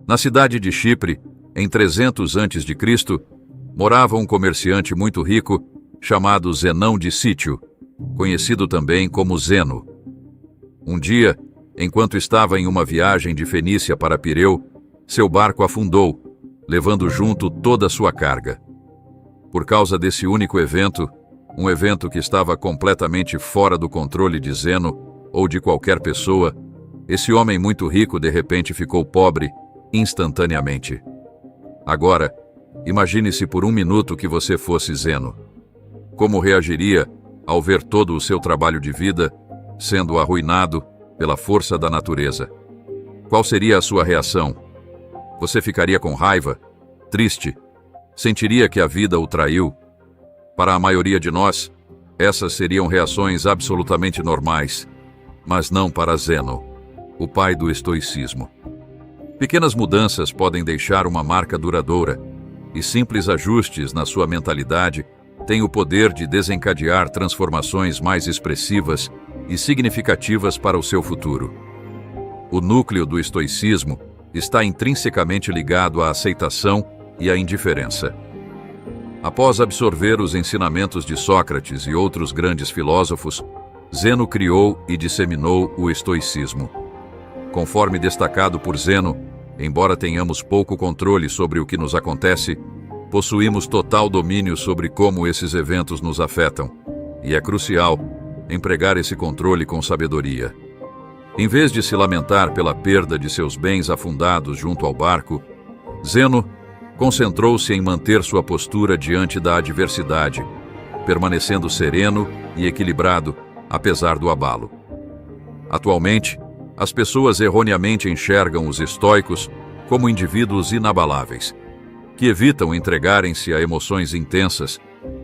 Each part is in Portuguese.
Na cidade de Chipre, em 300 a.C., morava um comerciante muito rico chamado Zenão de Sítio, conhecido também como Zeno. Um dia, enquanto estava em uma viagem de Fenícia para Pireu, seu barco afundou, levando junto toda a sua carga. Por causa desse único evento, um evento que estava completamente fora do controle de Zeno ou de qualquer pessoa, esse homem muito rico de repente ficou pobre instantaneamente. Agora, imagine-se por um minuto que você fosse Zeno. Como reagiria ao ver todo o seu trabalho de vida sendo arruinado pela força da natureza? Qual seria a sua reação? Você ficaria com raiva, triste, sentiria que a vida o traiu? Para a maioria de nós, essas seriam reações absolutamente normais, mas não para Zeno, o pai do estoicismo. Pequenas mudanças podem deixar uma marca duradoura, e simples ajustes na sua mentalidade têm o poder de desencadear transformações mais expressivas e significativas para o seu futuro. O núcleo do estoicismo está intrinsecamente ligado à aceitação e à indiferença. Após absorver os ensinamentos de Sócrates e outros grandes filósofos, Zeno criou e disseminou o estoicismo. Conforme destacado por Zeno, embora tenhamos pouco controle sobre o que nos acontece, possuímos total domínio sobre como esses eventos nos afetam, e é crucial empregar esse controle com sabedoria. Em vez de se lamentar pela perda de seus bens afundados junto ao barco, Zeno concentrou-se em manter sua postura diante da adversidade, permanecendo sereno e equilibrado, apesar do abalo. Atualmente, as pessoas erroneamente enxergam os estoicos como indivíduos inabaláveis, que evitam entregarem-se a emoções intensas,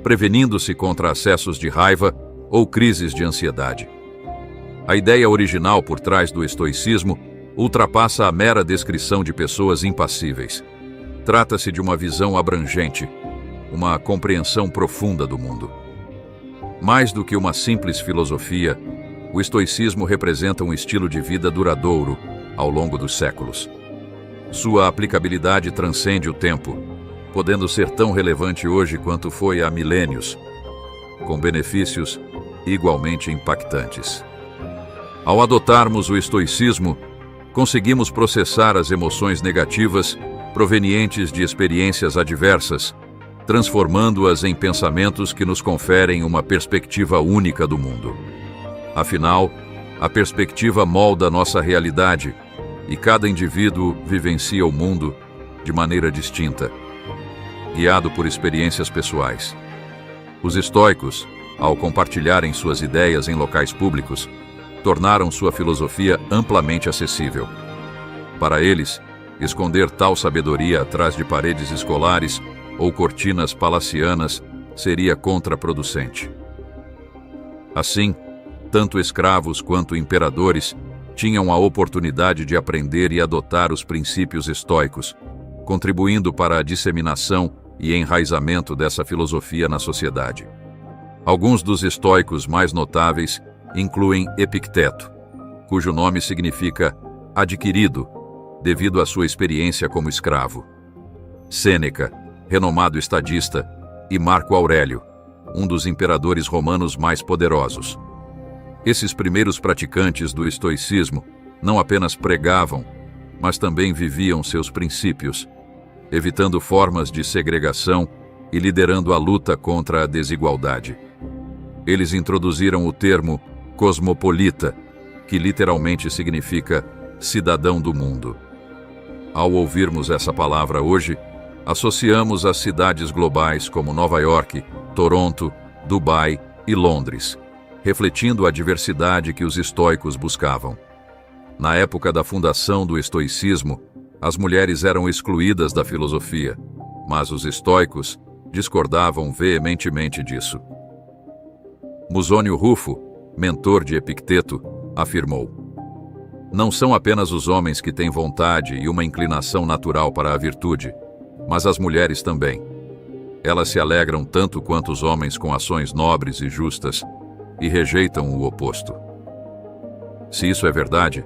prevenindo-se contra acessos de raiva ou crises de ansiedade. A ideia original por trás do estoicismo ultrapassa a mera descrição de pessoas impassíveis. Trata-se de uma visão abrangente, uma compreensão profunda do mundo. Mais do que uma simples filosofia, o estoicismo representa um estilo de vida duradouro ao longo dos séculos. Sua aplicabilidade transcende o tempo, podendo ser tão relevante hoje quanto foi há milênios, com benefícios igualmente impactantes. Ao adotarmos o estoicismo, conseguimos processar as emoções negativas provenientes de experiências adversas, transformando-as em pensamentos que nos conferem uma perspectiva única do mundo. Afinal, a perspectiva molda nossa realidade e cada indivíduo vivencia o mundo de maneira distinta, guiado por experiências pessoais. Os estoicos, ao compartilharem suas ideias em locais públicos, tornaram sua filosofia amplamente acessível. Para eles, esconder tal sabedoria atrás de paredes escolares ou cortinas palacianas seria contraproducente. Assim, tanto escravos quanto imperadores tinham a oportunidade de aprender e adotar os princípios estoicos, contribuindo para a disseminação e enraizamento dessa filosofia na sociedade. Alguns dos estoicos mais notáveis incluem Epicteto, cujo nome significa adquirido, devido à sua experiência como escravo; Sêneca, renomado estadista; e Marco Aurélio, um dos imperadores romanos mais poderosos. Esses primeiros praticantes do estoicismo não apenas pregavam, mas também viviam seus princípios, evitando formas de segregação e liderando a luta contra a desigualdade. Eles introduziram o termo cosmopolita, que literalmente significa cidadão do mundo. Ao ouvirmos essa palavra hoje, associamos as cidades globais como Nova York, Toronto, Dubai e Londres, refletindo a diversidade que os estoicos buscavam. Na época da fundação do estoicismo, as mulheres eram excluídas da filosofia, mas os estoicos discordavam veementemente disso. Musônio Rufo, mentor de Epicteto, afirmou: "Não são apenas os homens que têm vontade e uma inclinação natural para a virtude, mas as mulheres também. Elas se alegram tanto quanto os homens com ações nobres e justas e rejeitam o oposto." Se isso é verdade,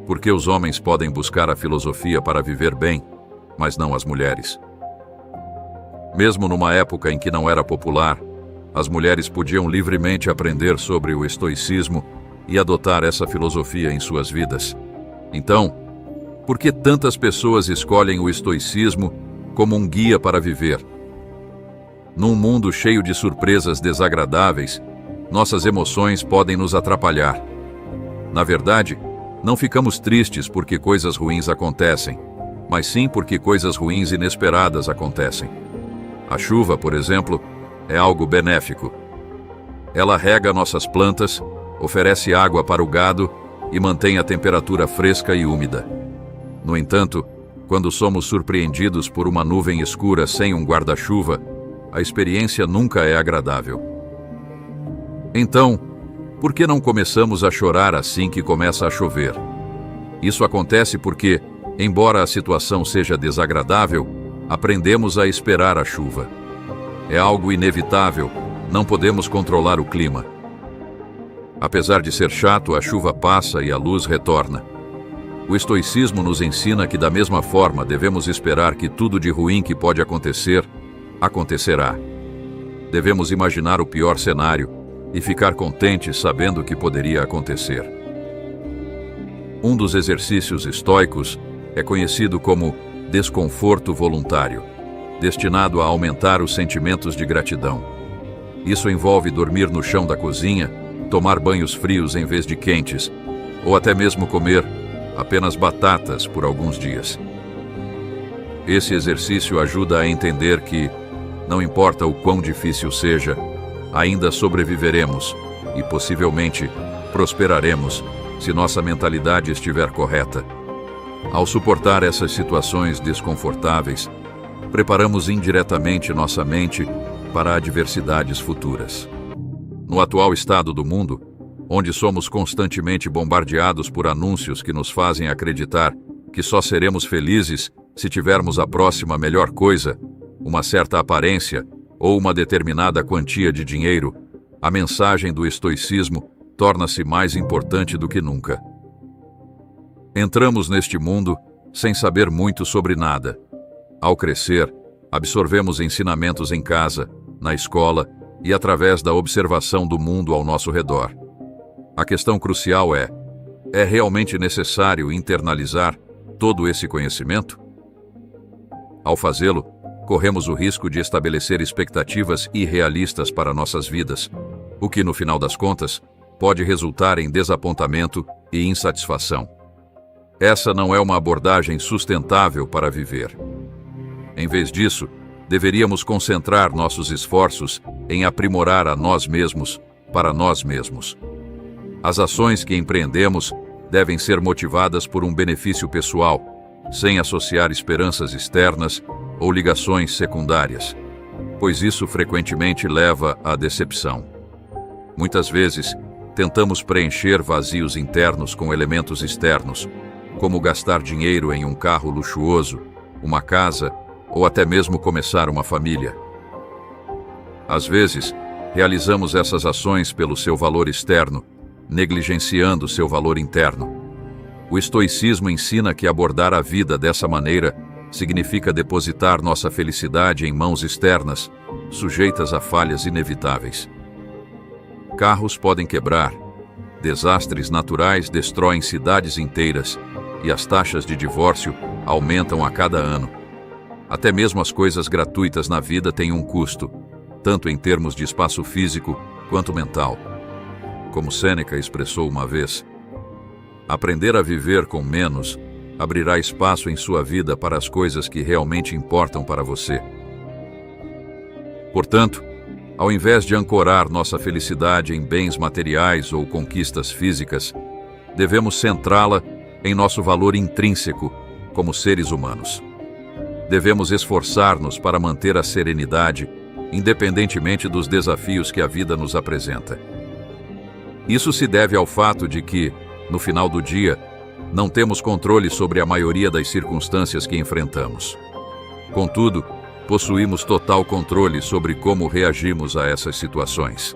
Porque os homens podem buscar a filosofia para viver bem, mas não as mulheres. Mesmo numa época em que não era popular, as mulheres podiam livremente aprender sobre o estoicismo e adotar essa filosofia em suas vidas. Então, por que tantas pessoas escolhem o estoicismo como um guia para viver? Num mundo cheio de surpresas desagradáveis, nossas emoções podem nos atrapalhar. Na verdade, não ficamos tristes porque coisas ruins acontecem, mas sim porque coisas ruins inesperadas acontecem. A chuva, por exemplo, é algo benéfico. Ela rega nossas plantas, oferece água para o gado e mantém a temperatura fresca e úmida. No entanto, quando somos surpreendidos por uma nuvem escura sem um guarda-chuva, a experiência nunca é agradável. Então, por que não começamos a chorar assim que começa a chover? Isso acontece porque, embora a situação seja desagradável, aprendemos a esperar a chuva. É algo inevitável, não podemos controlar o clima. Apesar de ser chato, a chuva passa e a luz retorna. O estoicismo nos ensina que, da mesma forma, devemos esperar que tudo de ruim que pode acontecer, acontecerá. Devemos imaginar o pior cenário e ficar contentes sabendo que poderia acontecer. Um dos exercícios estoicos é conhecido como desconforto voluntário, destinado a aumentar os sentimentos de gratidão. Isso envolve dormir no chão da cozinha, tomar banhos frios em vez de quentes, ou até mesmo comer apenas batatas por alguns dias. Esse exercício ajuda a entender que, não importa o quão difícil seja, ainda sobreviveremos e possivelmente prosperaremos se nossa mentalidade estiver correta. Ao suportar essas situações desconfortáveis, preparamos indiretamente nossa mente para adversidades futuras. No atual estado do mundo, onde somos constantemente bombardeados por anúncios que nos fazem acreditar que só seremos felizes se tivermos a próxima melhor coisa, uma certa aparência ou uma determinada quantia de dinheiro, a mensagem do estoicismo torna-se mais importante do que nunca. Entramos neste mundo sem saber muito sobre nada. Ao crescer, absorvemos ensinamentos em casa, na escola e através da observação do mundo ao nosso redor. A questão crucial é realmente necessário internalizar todo esse conhecimento? Ao fazê-lo, corremos o risco de estabelecer expectativas irrealistas para nossas vidas, o que, no final das contas, pode resultar em desapontamento e insatisfação. Essa não é uma abordagem sustentável para viver. Em vez disso, deveríamos concentrar nossos esforços em aprimorar a nós mesmos para nós mesmos. As ações que empreendemos devem ser motivadas por um benefício pessoal, sem associar esperanças externas ou ligações secundárias, pois isso frequentemente leva à decepção. Muitas vezes, tentamos preencher vazios internos com elementos externos, como gastar dinheiro em um carro luxuoso, uma casa ou até mesmo começar uma família. Às vezes, realizamos essas ações pelo seu valor externo, negligenciando seu valor interno. O estoicismo ensina que abordar a vida dessa maneira significa depositar nossa felicidade em mãos externas, sujeitas a falhas inevitáveis. Carros podem quebrar, desastres naturais destroem cidades inteiras e as taxas de divórcio aumentam a cada ano. Até mesmo as coisas gratuitas na vida têm um custo, tanto em termos de espaço físico quanto mental. Como Sêneca expressou uma vez, aprender a viver com menos abrirá espaço em sua vida para as coisas que realmente importam para você. Portanto, ao invés de ancorar nossa felicidade em bens materiais ou conquistas físicas, devemos centrá-la em nosso valor intrínseco como seres humanos. Devemos esforçar-nos para manter a serenidade, independentemente dos desafios que a vida nos apresenta. Isso se deve ao fato de que, no final do dia, não temos controle sobre a maioria das circunstâncias que enfrentamos. Contudo, possuímos total controle sobre como reagimos a essas situações.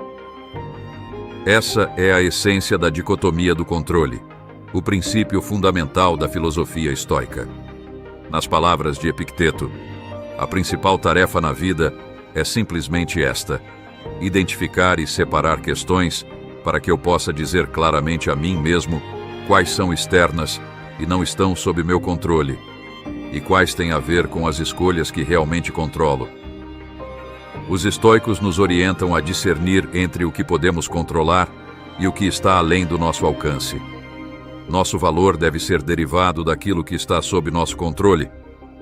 Essa é a essência da dicotomia do controle. o princípio fundamental da filosofia estoica. Nas palavras de Epicteto, a principal tarefa na vida é simplesmente esta: identificar e separar questões para que eu possa dizer claramente a mim mesmo quais são externas e não estão sob meu controle, e quais têm a ver com as escolhas que realmente controlo. Os estoicos nos orientam a discernir entre o que podemos controlar e o que está além do nosso alcance. Nosso valor deve ser derivado daquilo que está sob nosso controle,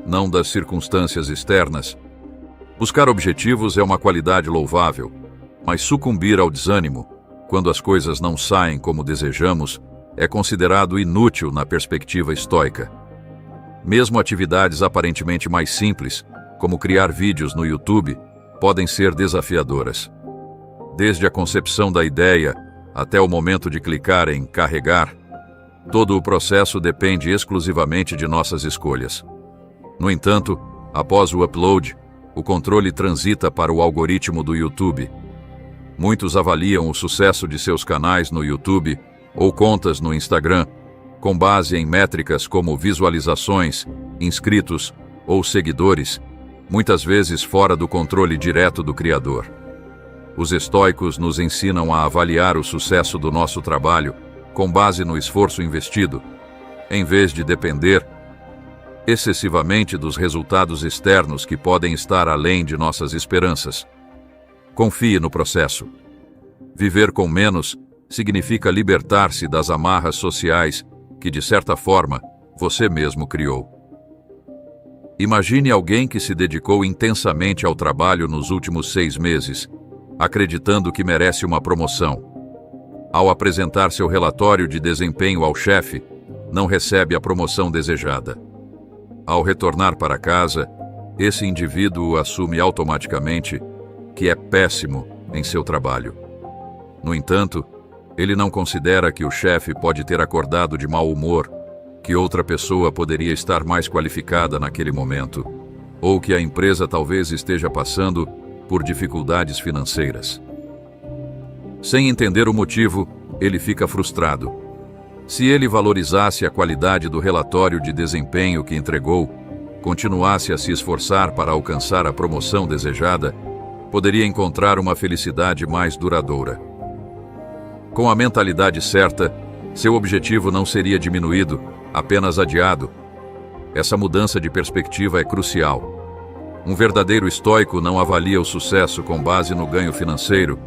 não das circunstâncias externas. Buscar objetivos é uma qualidade louvável, mas sucumbir ao desânimo, quando as coisas não saem como desejamos, é considerado inútil na perspectiva estoica. Mesmo atividades aparentemente mais simples, como criar vídeos no YouTube, podem ser desafiadoras. Desde a concepção da ideia até o momento de clicar em carregar, todo o processo depende exclusivamente de nossas escolhas. No entanto, após o upload, o controle transita para o algoritmo do YouTube. Muitos avaliam o sucesso de seus canais no YouTube ou contas no Instagram com base em métricas como visualizações, inscritos ou seguidores, muitas vezes fora do controle direto do criador. Os estoicos nos ensinam a avaliar o sucesso do nosso trabalho com base no esforço investido, em vez de depender excessivamente dos resultados externos que podem estar além de nossas esperanças. Confie no processo. Viver com menos significa libertar-se das amarras sociais que, de certa forma, você mesmo criou. Imagine alguém que se dedicou intensamente ao trabalho nos últimos 6 meses, acreditando que merece uma promoção. Ao apresentar seu relatório de desempenho ao chefe, não recebe a promoção desejada. Ao retornar para casa, esse indivíduo assume automaticamente que é péssimo em seu trabalho. No entanto, ele não considera que o chefe pode ter acordado de mau humor, que outra pessoa poderia estar mais qualificada naquele momento, ou que a empresa talvez esteja passando por dificuldades financeiras. Sem entender o motivo, ele fica frustrado. Se ele valorizasse a qualidade do relatório de desempenho que entregou, continuasse a se esforçar para alcançar a promoção desejada, poderia encontrar uma felicidade mais duradoura. Com a mentalidade certa, seu objetivo não seria diminuído, apenas adiado. Essa mudança de perspectiva é crucial. Um verdadeiro estoico não avalia o sucesso com base no ganho financeiro,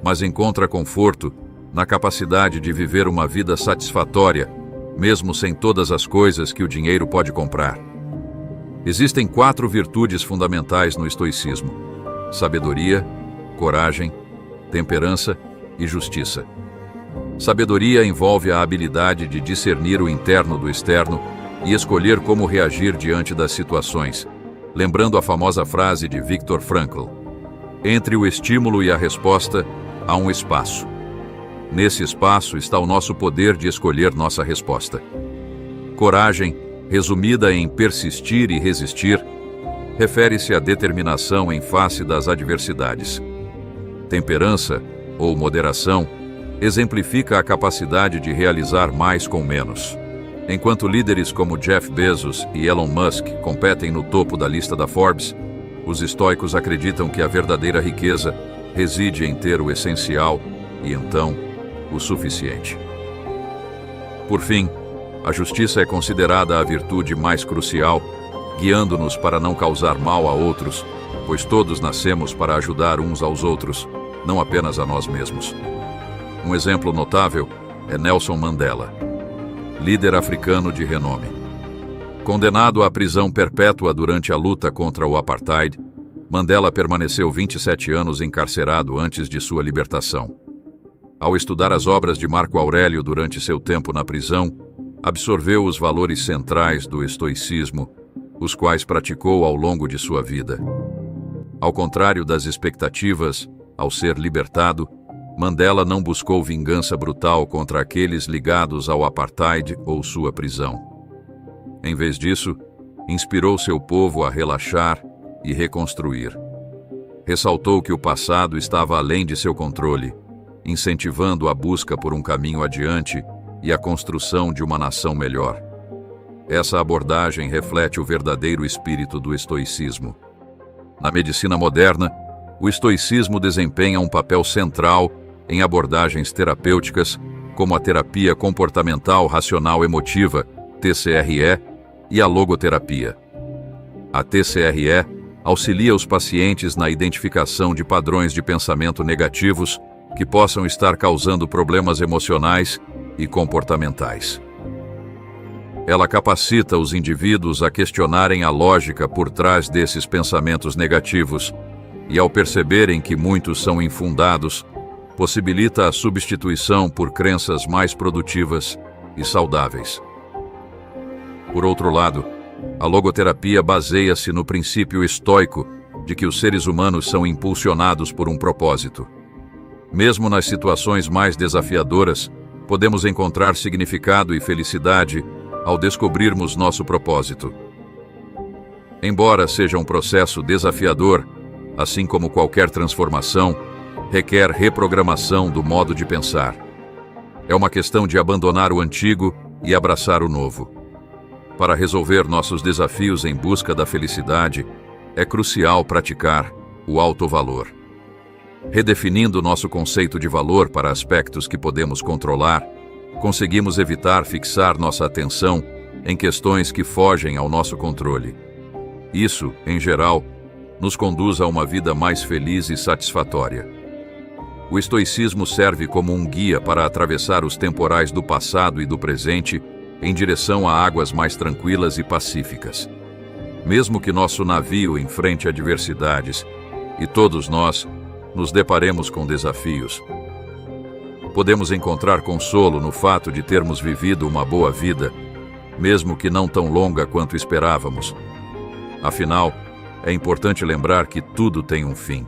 mas encontra conforto na capacidade de viver uma vida satisfatória, mesmo sem todas as coisas que o dinheiro pode comprar. Existem 4 virtudes fundamentais no estoicismo: sabedoria, coragem, temperança e justiça. Sabedoria envolve a habilidade de discernir o interno do externo e escolher como reagir diante das situações, lembrando a famosa frase de Viktor Frankl: entre o estímulo e a resposta há um espaço. Nesse espaço está o nosso poder de escolher nossa resposta. Coragem, resumida em persistir e resistir, refere-se à determinação em face das adversidades. Temperança, ou moderação, exemplifica a capacidade de realizar mais com menos. Enquanto líderes como Jeff Bezos e Elon Musk competem no topo da lista da Forbes, os estoicos acreditam que a verdadeira riqueza reside em ter o essencial e, então, o suficiente. Por fim, a justiça é considerada a virtude mais crucial, guiando-nos para não causar mal a outros, pois todos nascemos para ajudar uns aos outros, não apenas a nós mesmos. Um exemplo notável é Nelson Mandela, líder africano de renome. Condenado à prisão perpétua durante a luta contra o apartheid, Mandela permaneceu 27 anos encarcerado antes de sua libertação. Ao estudar as obras de Marco Aurélio durante seu tempo na prisão, absorveu os valores centrais do estoicismo, os quais praticou ao longo de sua vida. Ao contrário das expectativas, ao ser libertado, Mandela não buscou vingança brutal contra aqueles ligados ao apartheid ou sua prisão. Em vez disso, inspirou seu povo a relaxar e reconstruir. Ressaltou que o passado estava além de seu controle, incentivando a busca por um caminho adiante e a construção de uma nação melhor. Essa abordagem reflete o verdadeiro espírito do estoicismo. Na medicina moderna, o estoicismo desempenha um papel central em abordagens terapêuticas como a terapia comportamental racional emotiva, TCRE, e a logoterapia. A TCRE auxilia os pacientes na identificação de padrões de pensamento negativos que possam estar causando problemas emocionais e comportamentais. Ela capacita os indivíduos a questionarem a lógica por trás desses pensamentos negativos e, ao perceberem que muitos são infundados, possibilita a substituição por crenças mais produtivas e saudáveis. Por outro lado, a logoterapia baseia-se no princípio estoico de que os seres humanos são impulsionados por um propósito. Mesmo nas situações mais desafiadoras, podemos encontrar significado e felicidade ao descobrirmos nosso propósito. Embora seja um processo desafiador, assim como qualquer transformação, requer reprogramação do modo de pensar. É uma questão de abandonar o antigo e abraçar o novo. Para resolver nossos desafios em busca da felicidade, é crucial praticar o autovalor. Redefinindo nosso conceito de valor para aspectos que podemos controlar, conseguimos evitar fixar nossa atenção em questões que fogem ao nosso controle. Isso, em geral, nos conduz a uma vida mais feliz e satisfatória. O estoicismo serve como um guia para atravessar os temporais do passado e do presente em direção a águas mais tranquilas e pacíficas. Mesmo que nosso navio enfrente adversidades e todos nós nos deparemos com desafios, podemos encontrar consolo no fato de termos vivido uma boa vida, mesmo que não tão longa quanto esperávamos. Afinal, é importante lembrar que tudo tem um fim.